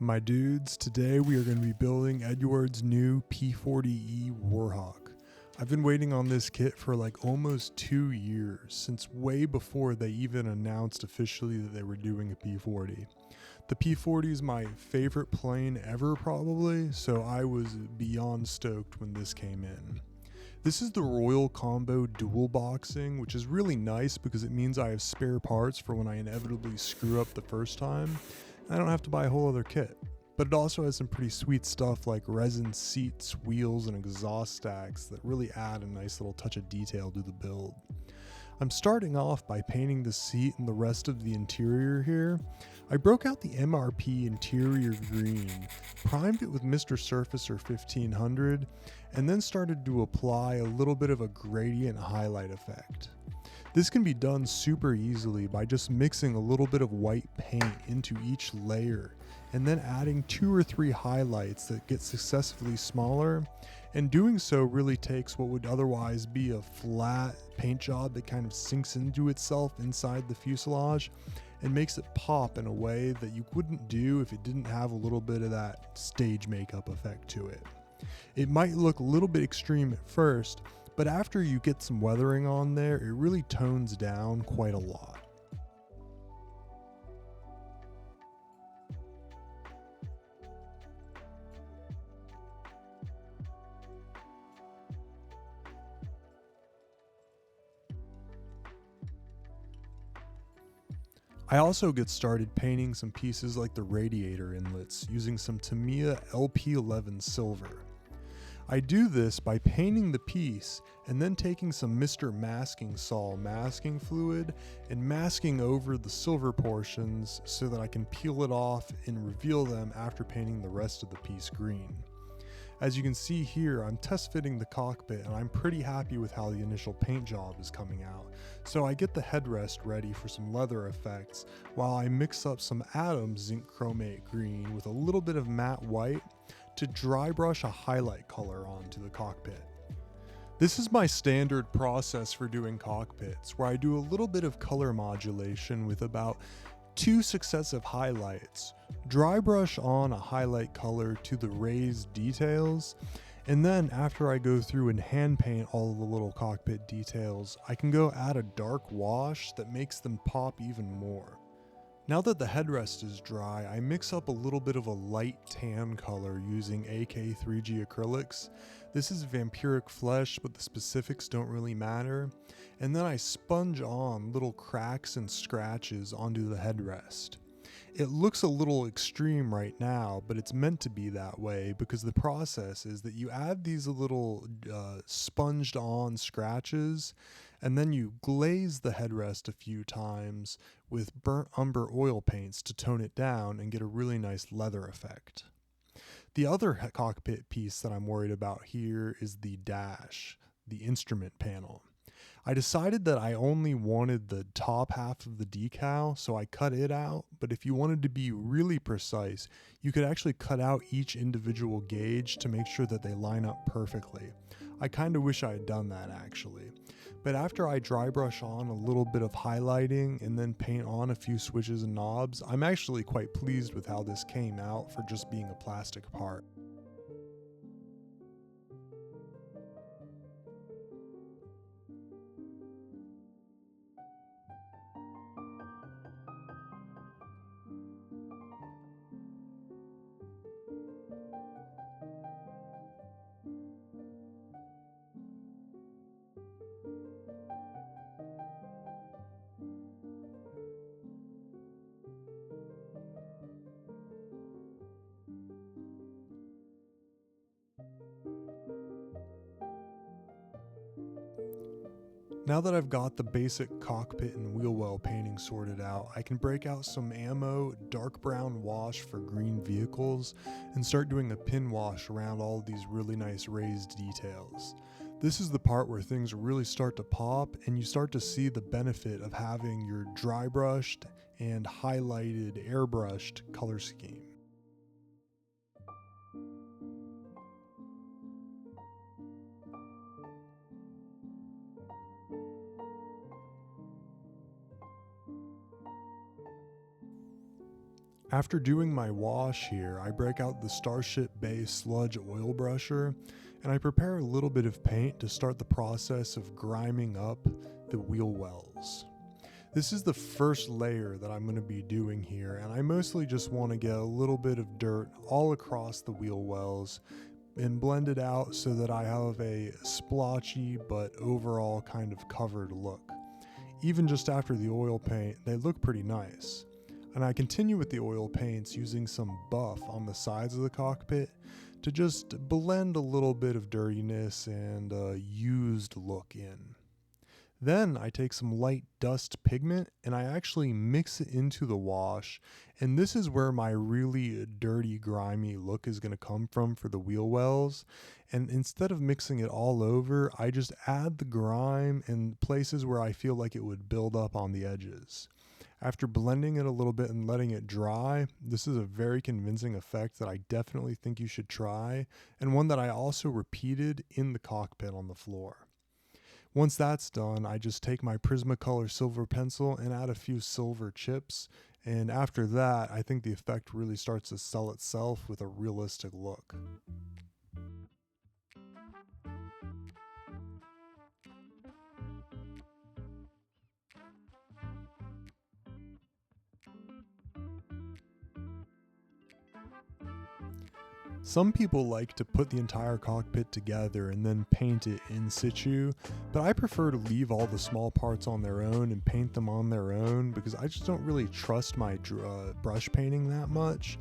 My dudes, today we are going to be building Eduard's new P-40E Warhawk. I've been waiting on this kit for like almost 2 years, since way before they even announced officially that they were doing a P-40. The P-40 is my favorite plane ever probably, so I was beyond stoked when this came in. This is the Royal Combo dual boxing, which is really nice because it means I have spare parts for when I inevitably screw up the first time. I don't have to buy a whole other kit. But it also has some pretty sweet stuff like resin seats, wheels, and exhaust stacks that really add a nice little touch of detail to the build. I'm starting off by painting the seat and the rest of the interior here. I broke out the MRP interior green, primed it with Mr. Surfacer 1500, and then started to apply a little bit of a gradient highlight effect. This can be done super easily by just mixing a little bit of white paint into each layer and then adding 2 or 3 highlights that get successively smaller, and doing so really takes what would otherwise be a flat paint job that kind of sinks into itself inside the fuselage and makes it pop in a way that you wouldn't do if it didn't have a little bit of that stage makeup effect to it. It might look a little bit extreme at first, but after you get some weathering on there, it really tones down quite a lot. I also get started painting some pieces like the radiator inlets using some Tamiya LP11 silver. I do this by painting the piece and then taking some Mr. Masking Sol masking fluid and masking over the silver portions so that I can peel it off and reveal them after painting the rest of the piece green. As you can see here, I'm test fitting the cockpit and I'm pretty happy with how the initial paint job is coming out. So I get the headrest ready for some leather effects while I mix up some Adams zinc chromate green with a little bit of matte white to dry brush a highlight color onto the cockpit. This is my standard process for doing cockpits, where I do a little bit of color modulation with about 2 successive highlights, dry brush on a highlight color to the raised details, and then after I go through and hand paint all of the little cockpit details, I can go add a dark wash that makes them pop even more. Now that the headrest is dry, I mix up a little bit of a light tan color using AK3G acrylics. This is vampiric flesh, but the specifics don't really matter. And then I sponge on little cracks and scratches onto the headrest. It looks a little extreme right now, but it's meant to be that way because the process is that you add these little sponged on scratches and then you glaze the headrest a few times with burnt umber oil paints to tone it down and get a really nice leather effect. The other cockpit piece that I'm worried about here is the dash, the instrument panel. I decided that I only wanted the top half of the decal, so I cut it out, but if you wanted to be really precise, you could actually cut out each individual gauge to make sure that they line up perfectly. I kind of wish I had done that actually. But after I dry brush on a little bit of highlighting and then paint on a few switches and knobs, I'm actually quite pleased with how this came out for just being a plastic part. Now that I've got the basic cockpit and wheel well painting sorted out, I can break out some ammo, dark brown wash for green vehicles, and start doing a pin wash around all of these really nice raised details. This is the part where things really start to pop and you start to see the benefit of having your dry brushed and highlighted airbrushed color scheme. After doing my wash here, I break out the Starship Bay Sludge Oil Brusher, and I prepare a little bit of paint to start the process of griming up the wheel wells. This is the first layer that I'm going to be doing here, and I mostly just want to get a little bit of dirt all across the wheel wells and blend it out so that I have a splotchy but overall kind of covered look. Even just after the oil paint, they look pretty nice. And I continue with the oil paints using some buff on the sides of the cockpit to just blend a little bit of dirtiness and a used look in. Then I take some light dust pigment and I actually mix it into the wash, and this is where my really dirty, grimy look is going to come from for the wheel wells. And instead of mixing it all over, I just add the grime in places where I feel like it would build up on the edges. After blending it a little bit and letting it dry, this is a very convincing effect that I definitely think you should try, and one that I also repeated in the cockpit on the floor. Once that's done, I just take my Prismacolor silver pencil and add a few silver chips, and after that, I think the effect really starts to sell itself with a realistic look. Some people like to put the entire cockpit together and then paint it in situ, but I prefer to leave all the small parts on their own and paint them on their own because I just don't really trust my brush painting that much.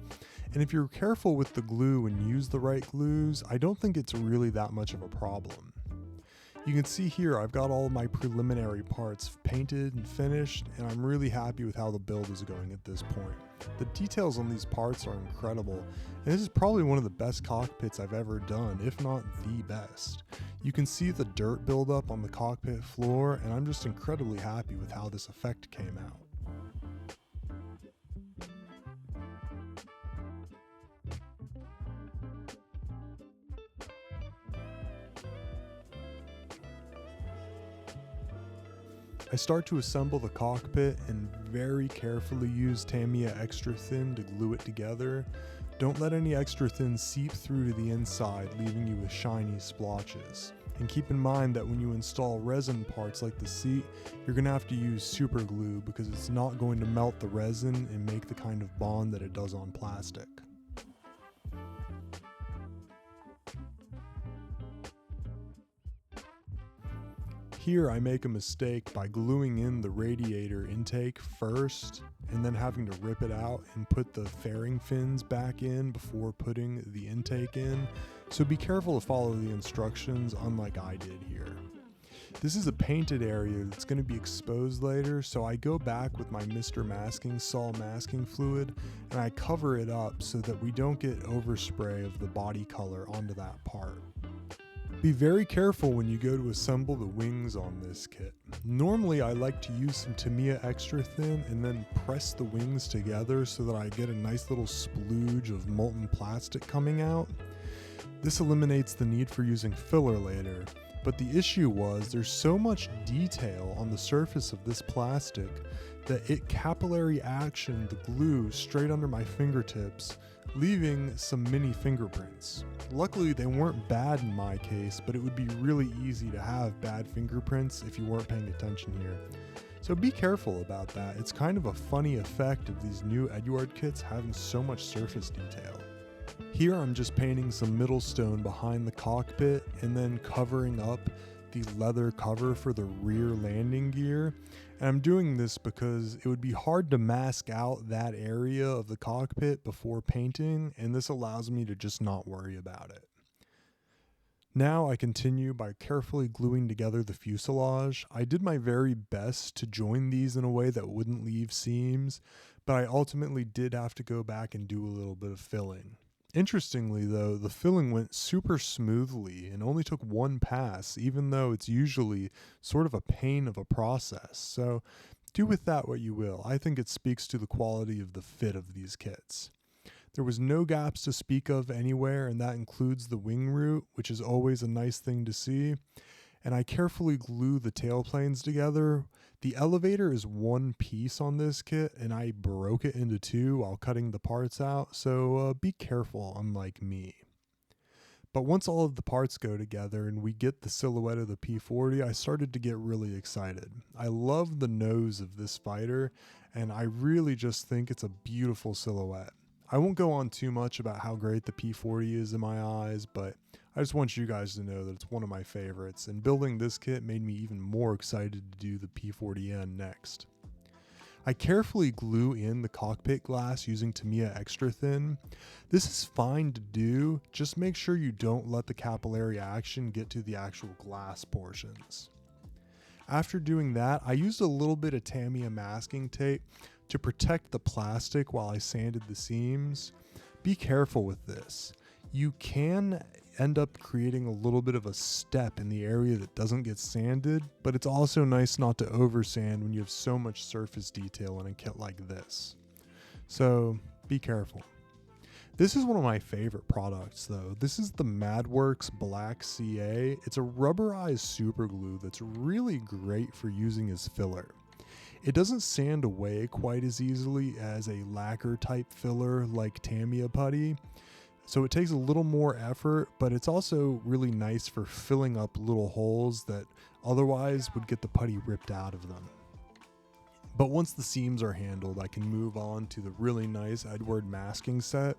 And if you're careful with the glue and use the right glues, I don't think it's really that much of a problem. You can see here I've got all my preliminary parts painted and finished, and I'm really happy with how the build is going at this point. The details on these parts are incredible, and this is probably one of the best cockpits I've ever done, if not the best. You can see the dirt buildup on the cockpit floor, and I'm just incredibly happy with how this effect came out. I start to assemble the cockpit and very carefully use Tamiya Extra Thin to glue it together. Don't let any extra thin seep through to the inside, leaving you with shiny splotches. And keep in mind that when you install resin parts like the seat, you're going to have to use super glue because it's not going to melt the resin and make the kind of bond that it does on plastic. Here I make a mistake by gluing in the radiator intake first and then having to rip it out and put the fairing fins back in before putting the intake in, so be careful to follow the instructions unlike I did here. This is a painted area that's going to be exposed later, so I go back with my Mr. Masking Sol masking fluid and I cover it up so that we don't get overspray of the body color onto that part. Be very careful when you go to assemble the wings on this kit. Normally I like to use some Tamiya Extra Thin and then press the wings together so that I get a nice little splooge of molten plastic coming out. This eliminates the need for using filler later, but the issue was there's so much detail on the surface of this plastic that it capillary actioned the glue straight under my fingertips, leaving some mini fingerprints. Luckily they weren't bad in my case, but it would be really easy to have bad fingerprints if you weren't paying attention here. So be careful about that. It's kind of a funny effect of these new Eduard kits having so much surface detail. Here I'm just painting some middle stone behind the cockpit and then covering up the leather cover for the rear landing gear. And I'm doing this because it would be hard to mask out that area of the cockpit before painting, and this allows me to just not worry about it. Now I continue by carefully gluing together the fuselage. I did my very best to join these in a way that wouldn't leave seams, but I ultimately did have to go back and do a little bit of filling. Interestingly though, the filling went super smoothly and only took one pass, even though it's usually sort of a pain of a process. So do with that what you will. I think it speaks to the quality of the fit of these kits. There was no gaps to speak of anywhere, and that includes the wing root, which is always a nice thing to see. and I carefully glue the tailplanes together. The elevator is one piece on this kit, and I broke it into two while cutting the parts out, so be careful, unlike me. But once all of the parts go together and we get the silhouette of the P-40, I started to get really excited. I love the nose of this fighter, and I really just think it's a beautiful silhouette. I won't go on too much about how great the P-40 is in my eyes, but I just want you guys to know that it's one of my favorites, and building this kit made me even more excited to do the P-40N next. I carefully glue in the cockpit glass using Tamiya Extra Thin. This is fine to do, just make sure you don't let the capillary action get to the actual glass portions. After doing that, I used a little bit of Tamiya masking tape to protect the plastic while I sanded the seams. Be careful with this. You can end up creating a little bit of a step in the area that doesn't get sanded, but it's also nice not to oversand when you have so much surface detail in a kit like this. So be careful. This is one of my favorite products though. This is the MadWorks Black CA. It's a rubberized super glue that's really great for using as filler. It doesn't sand away quite as easily as a lacquer type filler like Tamiya putty, so it takes a little more effort, but it's also really nice for filling up little holes that otherwise would get the putty ripped out of them. But once the seams are handled, I can move on to the really nice Eduard masking set.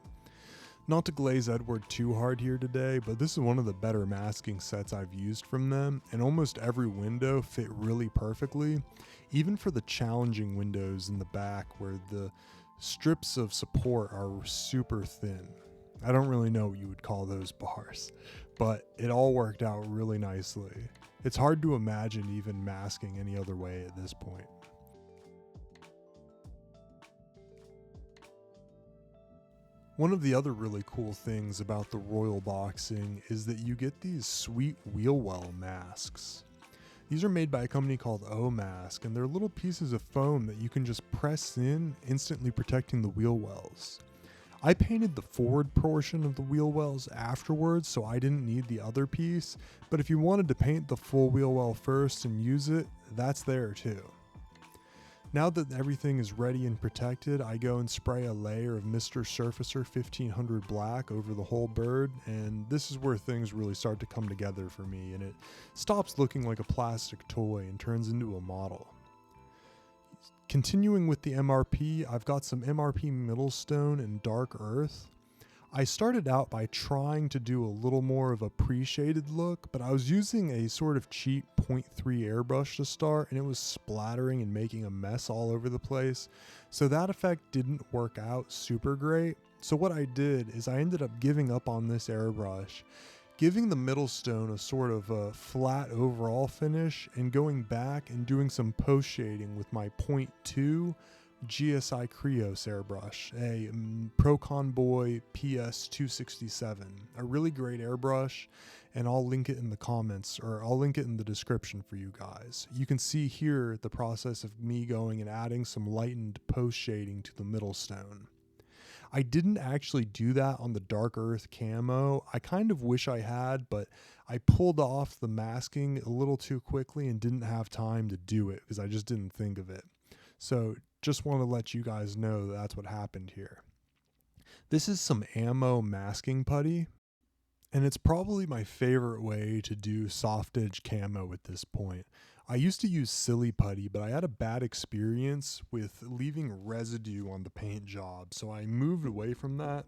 Not to glaze Eduard too hard here today, but this is one of the better masking sets I've used from them, and almost every window fit really perfectly, even for the challenging windows in the back where the strips of support are super thin. I don't really know what you would call those bars, but it all worked out really nicely. It's hard to imagine even masking any other way at this point. One of the other really cool things about the Royal Boxing is that you get these sweet wheel well masks. These are made by a company called O-Mask, and they're little pieces of foam that you can just press in, instantly protecting the wheel wells. I painted the forward portion of the wheel wells afterwards, so I didn't need the other piece, but if you wanted to paint the full wheel well first and use it, that's there too. Now that everything is ready and protected, I go and spray a layer of Mr. Surfacer 1500 Black over the whole bird, and this is where things really start to come together for me, and it stops looking like a plastic toy and turns into a model. Continuing with the MRP, I've got some MRP Middlestone and Dark Earth. I started out by trying to do a little more of a pre-shaded look, but I was using a sort of cheap 0.3 airbrush to start, and it was splattering and making a mess all over the place. So that effect didn't work out super great. So what I did is I ended up giving up on this airbrush, giving the Middlestone a sort of a flat overall finish, and going back and doing some post shading with my 0.2 GSI Krios airbrush, a Pro Convoy PS267, a really great airbrush, and I'll link it in the comments, or I'll link it in the description for you guys. You can see here the process of me going and adding some lightened post shading to the Middlestone. I didn't actually do that on the Dark Earth camo. I kind of wish I had, but I pulled off the masking a little too quickly and didn't have time to do it because I just didn't think of it. So just want to let you guys know that that's what happened here. This is some ammo masking putty, and it's probably my favorite way to do soft edge camo at this point. I used to use silly putty, but I had a bad experience with leaving residue on the paint job, so I moved away from that.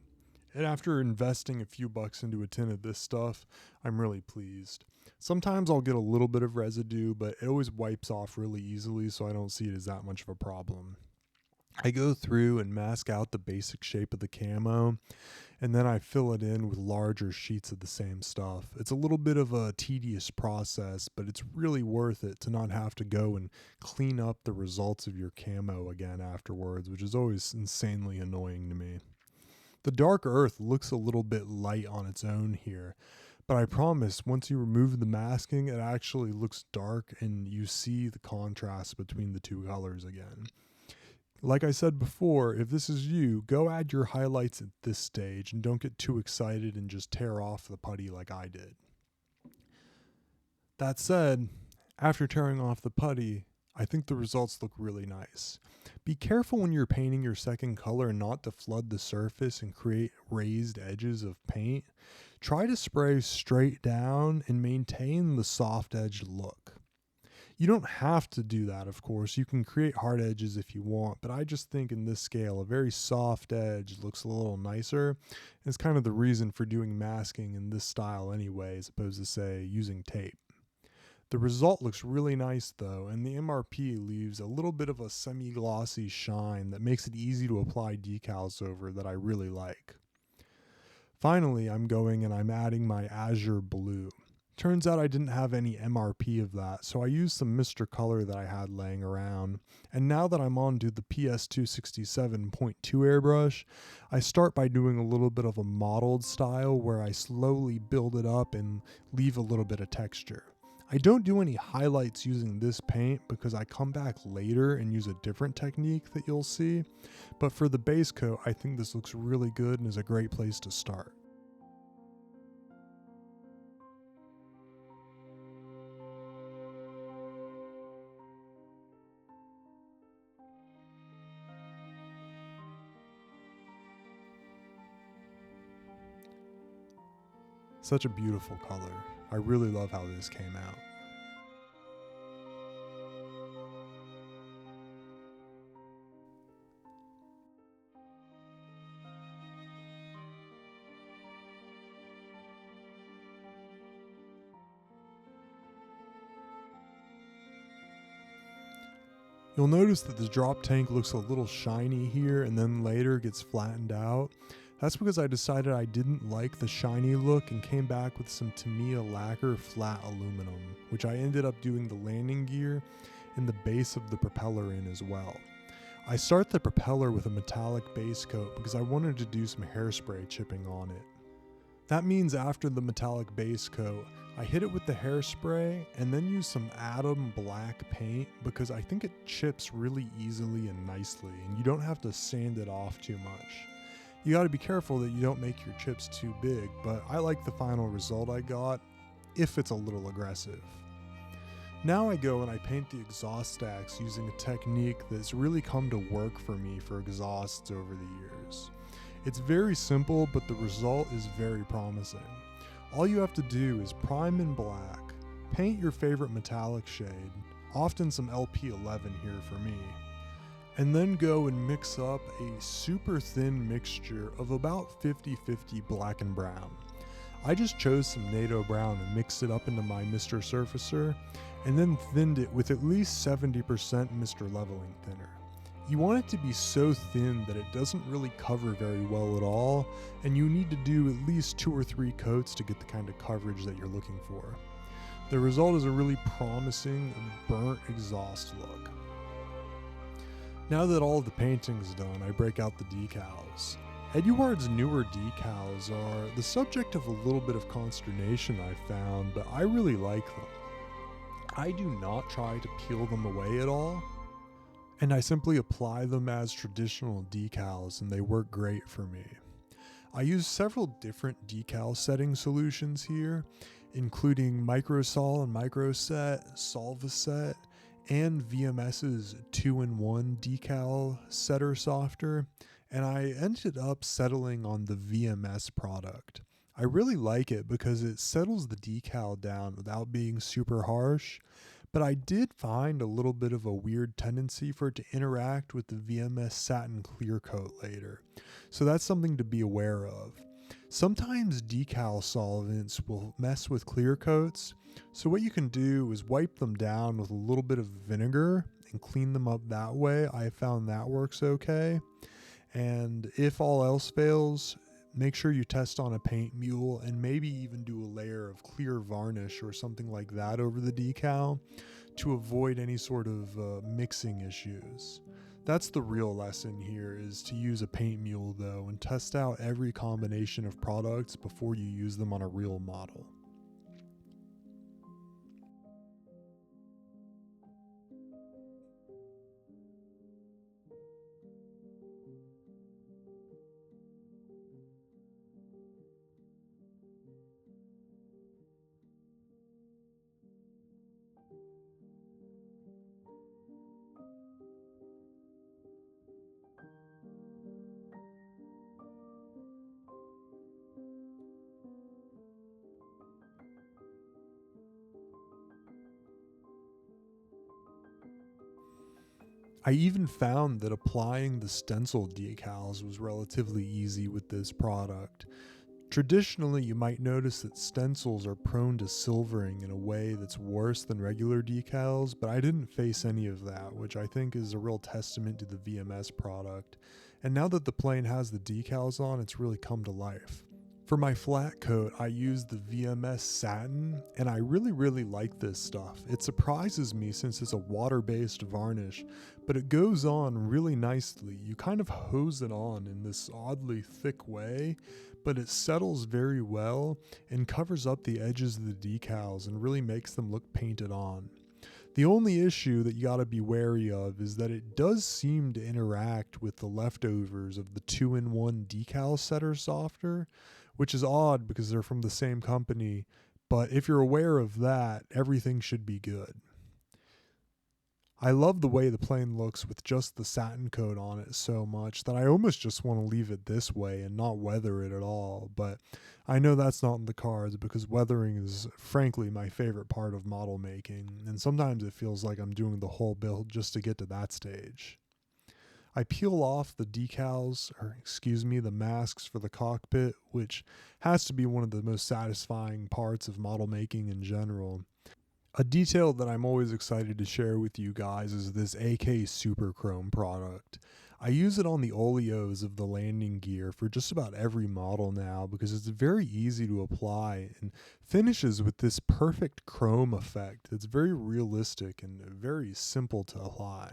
And after investing a few bucks into a tin of this stuff, I'm really pleased. Sometimes I'll get a little bit of residue, but it always wipes off really easily, so I don't see it as that much of a problem. I go through and mask out the basic shape of the camo, and then I fill it in with larger sheets of the same stuff. It's a little bit of a tedious process, but it's really worth it to not have to go and clean up the results of your camo again afterwards, which is always insanely annoying to me. The Dark Earth looks a little bit light on its own here, but I promise once you remove the masking, it actually looks dark and you see the contrast between the two colors again. Like I said before, if this is you, go add your highlights at this stage and don't get too excited and just tear off the putty like I did. That said, after tearing off the putty, I think the results look really nice. Be careful when you're painting your second color not to flood the surface and create raised edges of paint. Try to spray straight down and maintain the soft edge look. You don't have to do that, of course. You can create hard edges if you want, but I just think in this scale, a very soft edge looks a little nicer. It's kind of the reason for doing masking in this style anyway, as opposed to, say, using tape. The result looks really nice though, and the MRP leaves a little bit of a semi-glossy shine that makes it easy to apply decals over that I really like. Finally, I'm going and I'm adding my azure blue. Turns out I didn't have any MRP of that, so I used some Mr. Color that I had laying around. And now that I'm on to the PS267.2 airbrush, I start by doing a little bit of a mottled style where I slowly build it up and leave a little bit of texture. I don't do any highlights using this paint because I come back later and use a different technique that you'll see, but for the base coat, I think this looks really good and is a great place to start. Such a beautiful color. I really love how this came out. You'll notice that the drop tank looks a little shiny here and then later gets flattened out. That's because I decided I didn't like the shiny look and came back with some Tamiya lacquer flat aluminum, which I ended up doing the landing gear and the base of the propeller in as well. I start the propeller with a metallic base coat because I wanted to do some hairspray chipping on it. That means after the metallic base coat, I hit it with the hairspray and then use some Atom black paint because I think it chips really easily and nicely and you don't have to sand it off too much. You gotta be careful that you don't make your chips too big, but I like the final result I got, if it's a little aggressive. Now I go and I paint the exhaust stacks using a technique that's really come to work for me for exhausts over the years. It's very simple, but the result is very promising. All you have to do is prime in black, paint your favorite metallic shade, often some LP11 here for me, and then go and mix up a super thin mixture of about 50-50 black and brown. I just chose some NATO brown and mixed it up into my Mr. Surfacer, and then thinned it with at least 70% Mr. Leveling Thinner. You want it to be so thin that it doesn't really cover very well at all, and you need to do at least 2 or 3 coats to get the kind of coverage that you're looking for. The result is a really promising burnt exhaust look. Now that all of the painting's done, I break out the decals. Eduard's newer decals are the subject of a little bit of consternation I've found, but I really like them. I do not try to peel them away at all, and I simply apply them as traditional decals and they work great for me. I use several different decal setting solutions here, including Microsol and Microset, Solvaset, and VMS's 2-in-1 decal setter softer, and I ended up settling on the VMS product. I really like it because it settles the decal down without being super harsh, but I did find a little bit of a weird tendency for it to interact with the VMS satin clear coat later, so that's something to be aware of. Sometimes decal solvents will mess with clear coats, so what you can do is wipe them down with a little bit of vinegar and clean them up that way. I found that works okay. And if all else fails, make sure you test on a paint mule and maybe even do a layer of clear varnish or something like that over the decal to avoid any sort of mixing issues. That's the real lesson here, is to use a paint mule though and test out every combination of products before you use them on a real model. I even found that applying the stencil decals was relatively easy with this product. Traditionally, you might notice that stencils are prone to silvering in a way that's worse than regular decals, but I didn't face any of that, which I think is a real testament to the VMS product. And now that the plane has the decals on, it's really come to life. For my flat coat, I used the VMS satin, and I really like this stuff. It surprises me since it's a water-based varnish, but it goes on really nicely. You kind of hose it on in this oddly thick way, but it settles very well and covers up the edges of the decals and really makes them look painted on. The only issue that you gotta be wary of is that it does seem to interact with the leftovers of the 2-in-1 decal setter softener, which is odd because they're from the same company, but if you're aware of that, everything should be good. I love the way the plane looks with just the satin coat on it so much that I almost just want to leave it this way and not weather it at all, but I know that's not in the cards because weathering is frankly my favorite part of model making, and sometimes it feels like I'm doing the whole build just to get to that stage. I peel off the the masks for the cockpit, which has to be one of the most satisfying parts of model making in general. A detail that I'm always excited to share with you guys is this AK Super Chrome product. I use it on the oleos of the landing gear for just about every model now because it's very easy to apply and finishes with this perfect chrome effect that's very realistic and very simple to apply.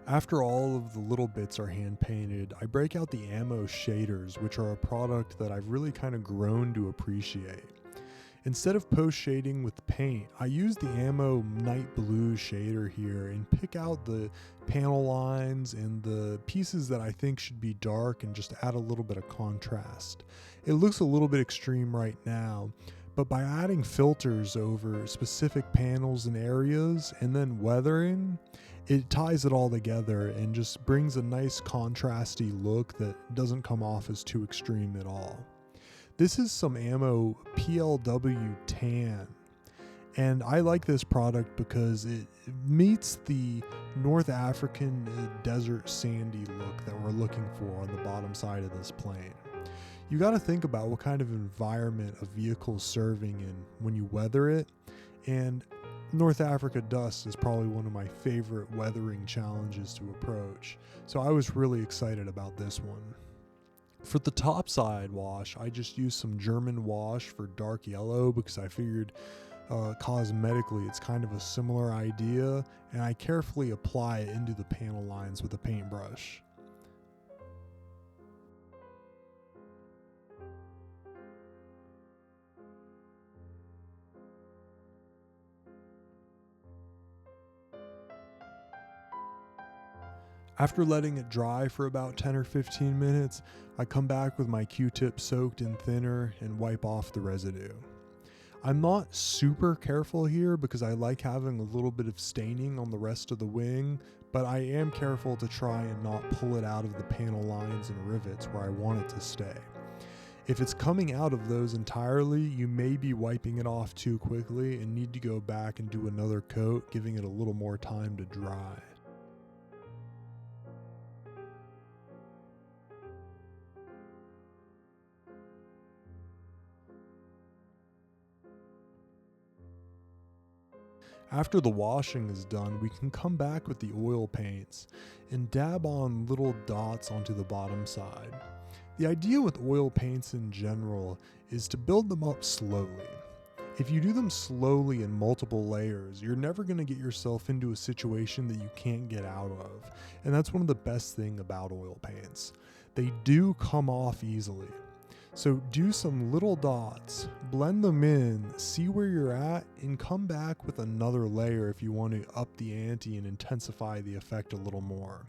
After all of the little bits are hand painted, I break out the ammo shaders, which are a product that I've really kind of grown to appreciate. Instead of post shading with paint, I use the ammo night blue shader here and pick out the panel lines and the pieces that I think should be dark and just add a little bit of contrast. It looks a little bit extreme right now, but by adding filters over specific panels and areas and then weathering, it ties it all together and just brings a nice contrasty look that doesn't come off as too extreme at all. This is some ammo PLW tan, and I like this product because it meets the North African desert sandy look that we're looking for on the bottom side of this plane. You got to think about what kind of environment a vehicle is serving in when you weather it, and North Africa dust is probably one of my favorite weathering challenges to approach, so I was really excited about this one. For the topside wash, I just used some German wash for dark yellow because I figured cosmetically it's kind of a similar idea, and I carefully apply it into the panel lines with a paintbrush. After letting it dry for about 10 or 15 minutes, I come back with my Q-tip soaked in thinner and wipe off the residue. I'm not super careful here because I like having a little bit of staining on the rest of the wing, but I am careful to try and not pull it out of the panel lines and rivets where I want it to stay. If it's coming out of those entirely, you may be wiping it off too quickly and need to go back and do another coat, giving it a little more time to dry. After the washing is done, we can come back with the oil paints and dab on little dots onto the bottom side. The idea with oil paints in general is to build them up slowly. If you do them slowly in multiple layers, you're never going to get yourself into a situation that you can't get out of, and that's one of the best things about oil paints. They do come off easily. So do some little dots, blend them in, see where you're at, and come back with another layer if you want to up the ante and intensify the effect a little more.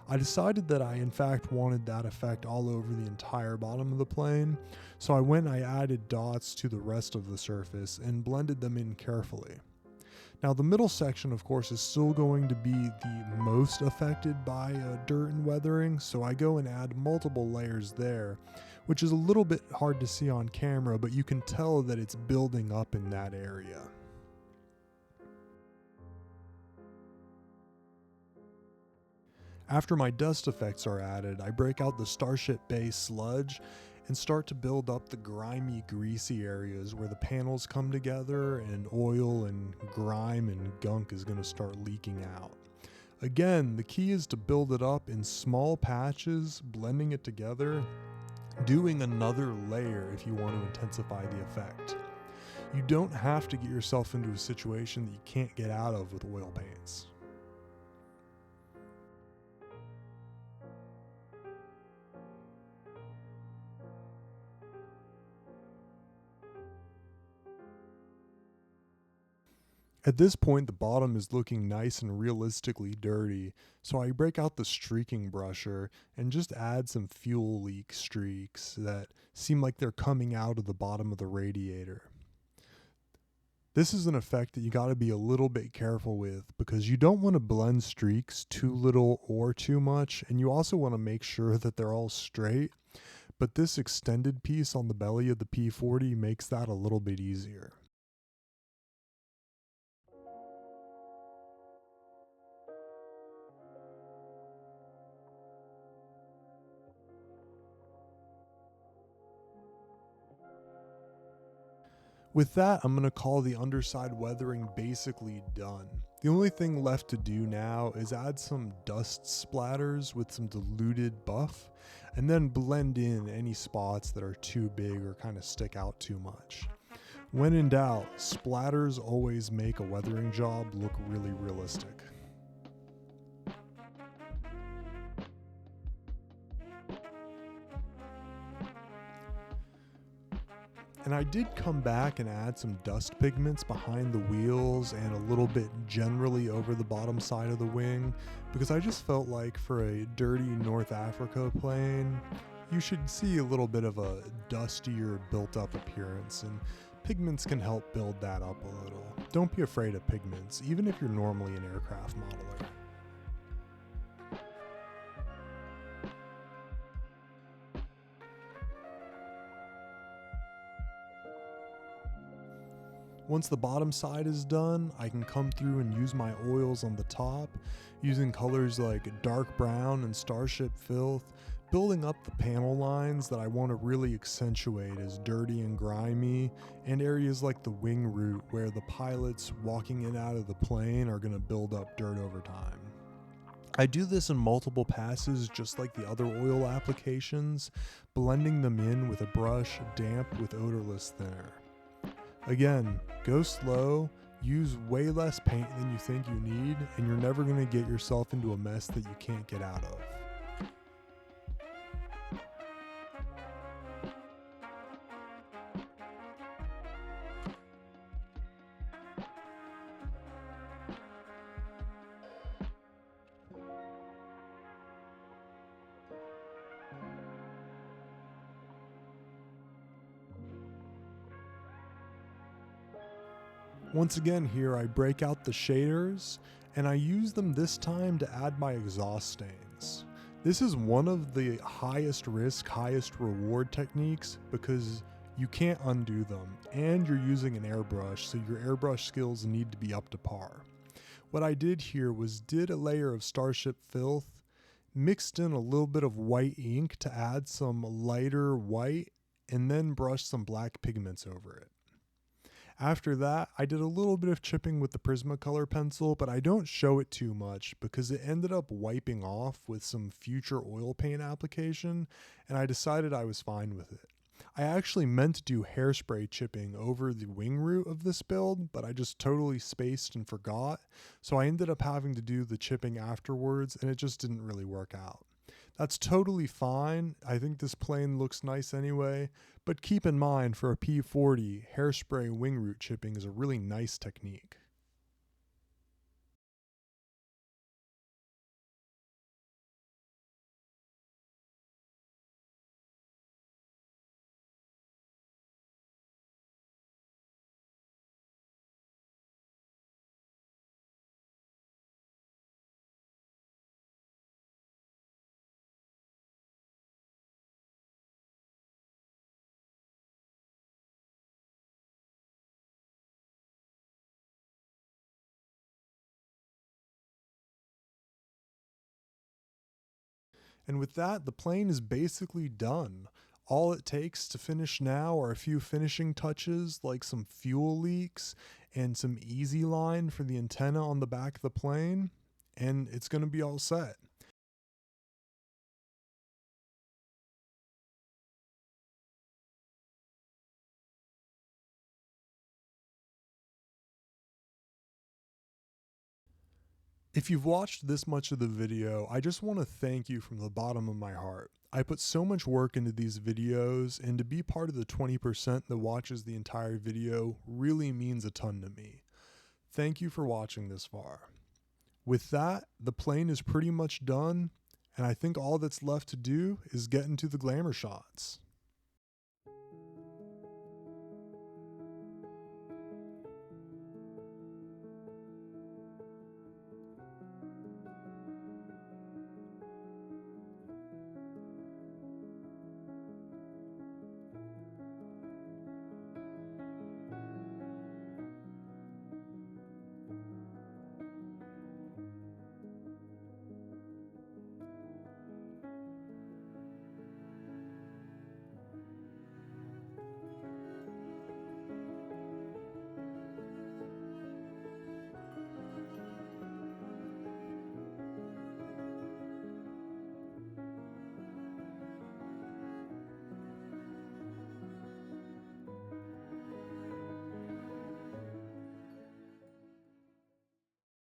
I decided that I in fact wanted that effect all over the entire bottom of the plane, so I went and I added dots to the rest of the surface and blended them in carefully. Now the middle section of course is still going to be the most affected by dirt and weathering, so I go and add multiple layers there, which is a little bit hard to see on camera, but you can tell that it's building up in that area. After my dust effects are added, I break out the Starship Bay sludge and start to build up the grimy, greasy areas where the panels come together and oil and grime and gunk is going to start leaking out. Again, the key is to build it up in small patches, blending it together, doing another layer if you want to intensify the effect. You don't have to get yourself into a situation that you can't get out of with oil paints. At this point, the bottom is looking nice and realistically dirty, so I break out the streaking brusher and just add some fuel leak streaks that seem like they're coming out of the bottom of the radiator. This is an effect that you got to be a little bit careful with because you don't want to blend streaks too little or too much, and you also want to make sure that they're all straight, but this extended piece on the belly of the P-40 makes that a little bit easier. With that, I'm going to call the underside weathering basically done. The only thing left to do now is add some dust splatters with some diluted buff, and then blend in any spots that are too big or kind of stick out too much. When in doubt, splatters always make a weathering job look really realistic. And I did come back and add some dust pigments behind the wheels and a little bit generally over the bottom side of the wing, because I just felt like for a dirty North Africa plane, you should see a little bit of a dustier built up appearance, and pigments can help build that up a little. Don't be afraid of pigments, even if you're normally an aircraft modeler. Once the bottom side is done, I can come through and use my oils on the top, using colors like dark brown and Starship Filth, building up the panel lines that I want to really accentuate as dirty and grimy, and areas like the wing root where the pilots walking in and out of the plane are going to build up dirt over time. I do this in multiple passes just like the other oil applications, blending them in with a brush damp with odorless thinner. Again, go slow, use way less paint than you think you need, and you're never going to get yourself into a mess that you can't get out of. Once again here I break out the shaders, and I use them this time to add my exhaust stains. This is one of the highest risk, highest reward techniques because you can't undo them, and you're using an airbrush, so your airbrush skills need to be up to par. What I did here was did a layer of Starship Filth, mixed in a little bit of white ink to add some lighter white, and then brushed some black pigments over it. After that, I did a little bit of chipping with the Prismacolor pencil, but I don't show it too much because it ended up wiping off with some future oil paint application, and I decided I was fine with it. I actually meant to do hairspray chipping over the wing root of this build, but I just totally spaced and forgot, so I ended up having to do the chipping afterwards, and it just didn't really work out. That's totally fine. I think this plane looks nice anyway, but keep in mind for a P-40, hairspray wing root chipping is a really nice technique. And with that, the plane is basically done. All it takes to finish now are a few finishing touches like some fuel leaks and some easy line for the antenna on the back of the plane, and it's going to be all set. If you've watched this much of the video, I just want to thank you from the bottom of my heart. I put so much work into these videos, and to be part of the 20% that watches the entire video really means a ton to me. Thank you for watching this far. With that, the plane is pretty much done, and I think all that's left to do is get into the glamour shots.